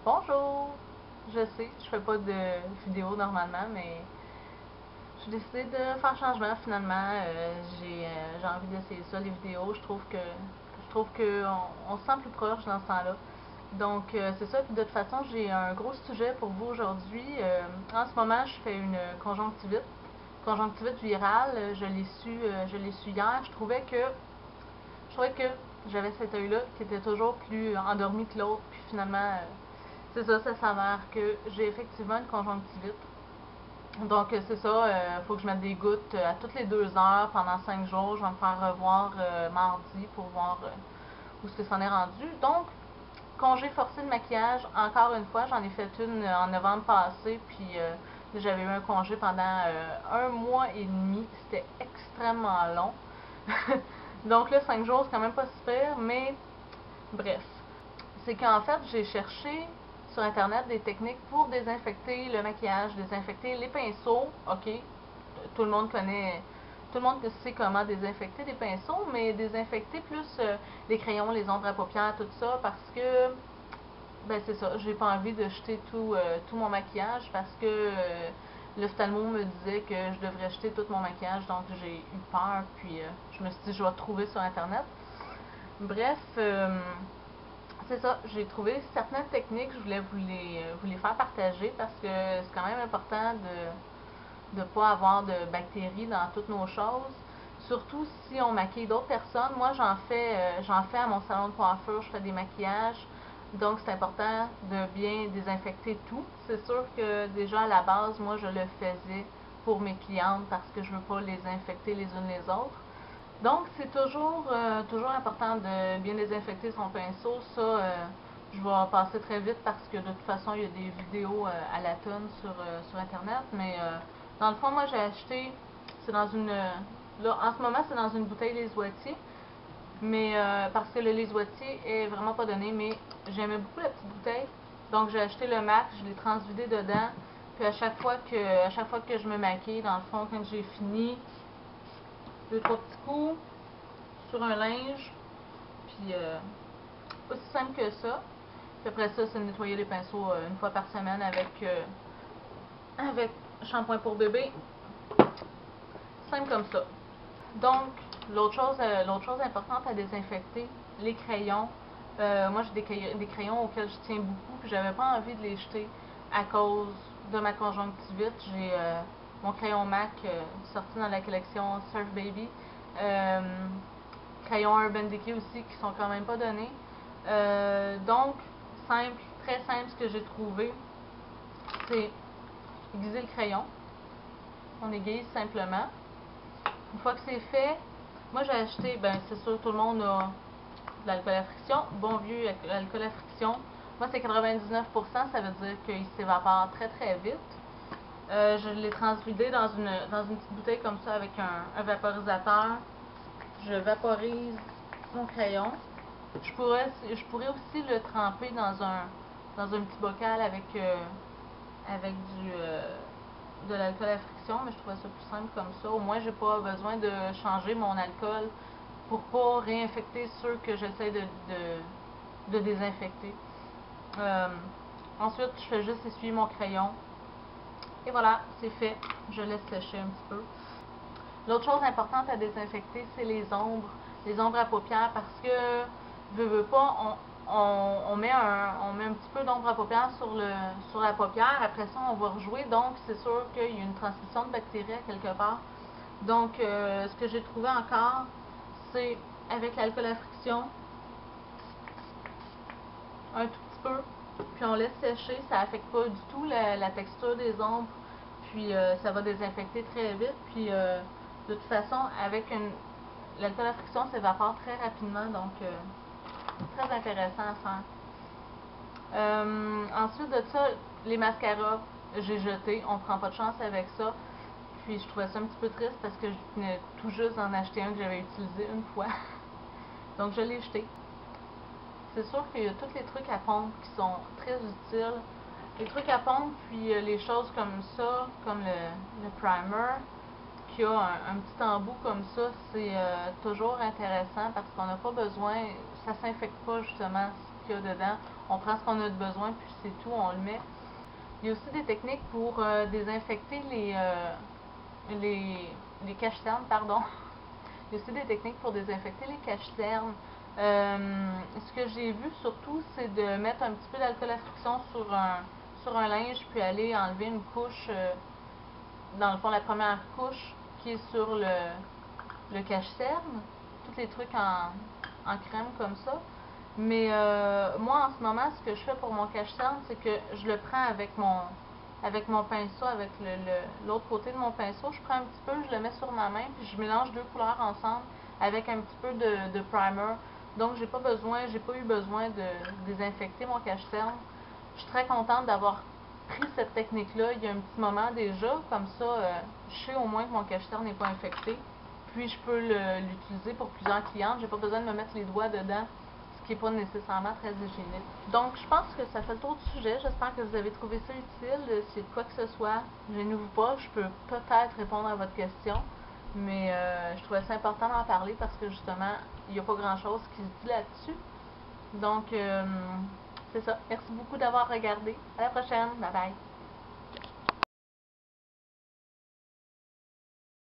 Bonjour! Je sais, je fais pas de vidéo normalement, mais j'ai décidé de faire changement finalement. J'ai envie d'essayer ça, les vidéos. Je trouve que on se sent plus proche dans ce temps-là. Donc c'est ça. Puis de toute façon, j'ai un gros sujet pour vous aujourd'hui. En ce moment, je fais une conjonctivite virale. Je l'ai su hier. Je trouvais que j'avais cet œil-là qui était toujours plus endormi que l'autre. Puis finalement, c'est ça, ça s'avère que j'ai effectivement une conjonctivite. Donc, c'est ça, il faut que je mette des gouttes à toutes les 2 heures pendant 5 jours. Je vais me faire revoir mardi pour voir où ce que c'en est rendu. Donc, congé forcé de maquillage, encore une fois, j'en ai fait une en novembre passé, puis j'avais eu un congé pendant 1 mois et demi. C'était extrêmement long. Donc là, 5 jours, c'est quand même pas super, mais bref. C'est qu'en fait, j'ai cherché sur Internet des techniques pour désinfecter le maquillage, désinfecter les pinceaux. OK, tout le monde connaît, tout le monde sait comment désinfecter des pinceaux, mais désinfecter plus les crayons, les ombres à paupières, tout ça, parce que, ben c'est ça, j'ai pas envie de jeter tout mon maquillage parce que l'ophtalmo me disait que je devrais jeter tout mon maquillage, donc j'ai eu peur, puis je me suis dit, je vais trouver sur Internet. Bref, c'est ça, j'ai trouvé certaines techniques, je voulais vous les faire partager parce que c'est quand même important de ne pas avoir de bactéries dans toutes nos choses. Surtout si on maquille d'autres personnes. Moi, j'en fais à mon salon de coiffure, je fais des maquillages. Donc, c'est important de bien désinfecter tout. C'est sûr que déjà à la base, moi, je le faisais pour mes clientes parce que je ne veux pas les infecter les unes les autres. Donc, c'est toujours important de bien désinfecter son pinceau. Ça, je vais passer très vite parce que de toute façon, il y a des vidéos à la tonne sur Internet. Mais dans le fond, moi, j'ai acheté, c'est dans une, là, en ce moment, c'est dans une bouteille Les Oitiers. Mais parce que le Les Oitiers est vraiment pas donné, mais j'aimais beaucoup la petite bouteille. Donc, j'ai acheté le MAC, je l'ai transvidé dedans. Puis à chaque fois que je me maquille, dans le fond, quand j'ai fini, 2, 3 petits coups sur un linge, puis aussi simple que ça. Puis après ça, c'est de nettoyer les pinceaux une fois par semaine avec shampoing pour bébé. Simple comme ça. Donc, l'autre chose importante à désinfecter, les crayons. Moi, j'ai des crayons auxquels je tiens beaucoup, puis j'avais pas envie de les jeter à cause de ma conjonctivite. J'ai mon crayon MAC sorti dans la collection Surf Baby. Crayons Urban Decay aussi qui sont quand même pas donnés. Donc, simple, très simple, ce que j'ai trouvé, c'est aiguiser le crayon. On aiguise simplement. Une fois que c'est fait, moi j'ai acheté, ben c'est sûr tout le monde a de l'alcool à friction, bon vieux alcool à friction. Moi c'est 99%, ça veut dire qu'il s'évapore très très vite. Je l'ai transvidé dans une petite bouteille comme ça avec un vaporisateur. Je vaporise mon crayon. Je pourrais aussi le tremper dans un petit bocal avec de l'alcool à friction, mais je trouvais ça plus simple comme ça. Au moins, j'ai pas besoin de changer mon alcool pour pas réinfecter ceux que j'essaie de désinfecter. Euh, Ensuite, je fais juste essuyer mon crayon. Et voilà, c'est fait. Je laisse sécher un petit peu. L'autre chose importante à désinfecter, c'est les ombres à paupières, parce que, veux pas, on met un petit peu d'ombre à paupières sur la paupière, après ça, on va rejouer, donc c'est sûr qu'il y a une transmission de bactéries à quelque part. Donc, ce que j'ai trouvé encore, c'est avec l'alcool à friction, un tout petit peu, puis on laisse sécher, ça affecte pas du tout la texture des ombres, puis ça va désinfecter très vite, puis de toute façon, l'alcool à friction s'évapore très rapidement, donc très intéressant à faire. Ensuite de ça, les mascaras, j'ai jeté, on prend pas de chance avec ça. Puis je trouvais ça un petit peu triste parce que je venais tout juste d'en acheter un que j'avais utilisé une fois. Donc je l'ai jeté. C'est sûr qu'il y a tous les trucs à pondre qui sont très utiles. Les trucs à pondre, puis les choses comme ça, comme le primer, qui a un petit embout comme ça, c'est toujours intéressant parce qu'on n'a pas besoin, ça s'infecte pas justement ce qu'il y a dedans. On prend ce qu'on a de besoin, puis c'est tout, on le met. Il y a aussi des techniques pour désinfecter les cache-cernes, pardon. Il y a aussi des techniques pour désinfecter les cache-cernes. Ce que j'ai vu surtout, c'est de mettre un petit peu d'alcool à friction sur un linge, puis aller enlever une couche, dans le fond, la première couche qui est sur le cache-cerne, tous les trucs en crème comme ça. Mais moi, en ce moment, ce que je fais pour mon cache-cerne, c'est que je le prends avec mon pinceau, avec l'autre côté de mon pinceau. Je prends un petit peu, je le mets sur ma main, puis je mélange deux couleurs ensemble avec un petit peu de primer. Donc, j'ai pas eu besoin de désinfecter mon cache-cerne. Je suis très contente d'avoir pris cette technique-là il y a un petit moment déjà. Comme ça, je sais au moins que mon cache-cerne n'est pas infecté. Puis, je peux l'utiliser pour plusieurs clientes. J'ai pas besoin de me mettre les doigts dedans, ce qui n'est pas nécessairement très hygiénique. Donc, je pense que ça fait le tour du sujet. J'espère que vous avez trouvé ça utile. Si quoi que ce soit, gênez-vous pas. Je peux peut-être répondre à votre question. Mais je trouvais ça important d'en parler parce que justement, il n'y a pas grand-chose qui se dit là-dessus. Donc, c'est ça. Merci beaucoup d'avoir regardé. À la prochaine. Bye bye.